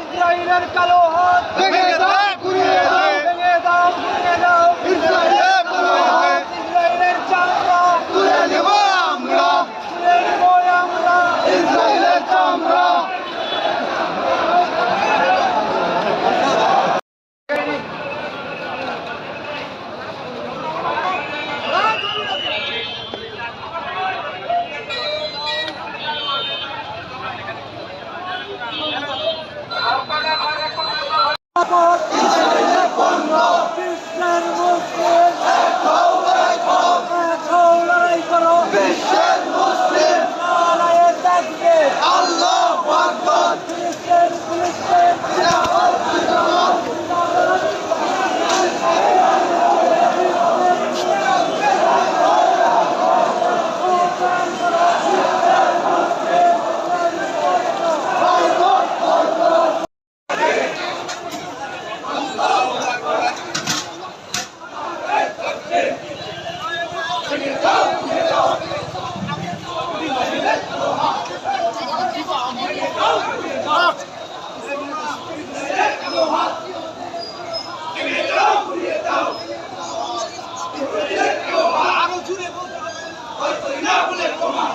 ইসরায়েলের কালো হাত ভেঙে দাও, ঘুরিয়ে দাও, ভেঙে দাও, ঘুরিয়ে দাও। ইসরায়েলের চামড়া তুলে নেব আমরা, তুলে নেব আমরা ইসরায়েলের চামড়া। ইসরায়েলের পণ্য বিশ্বের মুসলিম লড়াই করো, বিশ্বের মুসলিম লড়াইয়ে থাকবে। আল্লাহু আকবার। ফিলিস্তিন ফিলিস্তিন জিন্দাবাদ জিন্দাবাদ। আরো জুড়ে বলতে হবে, না বলে কমা।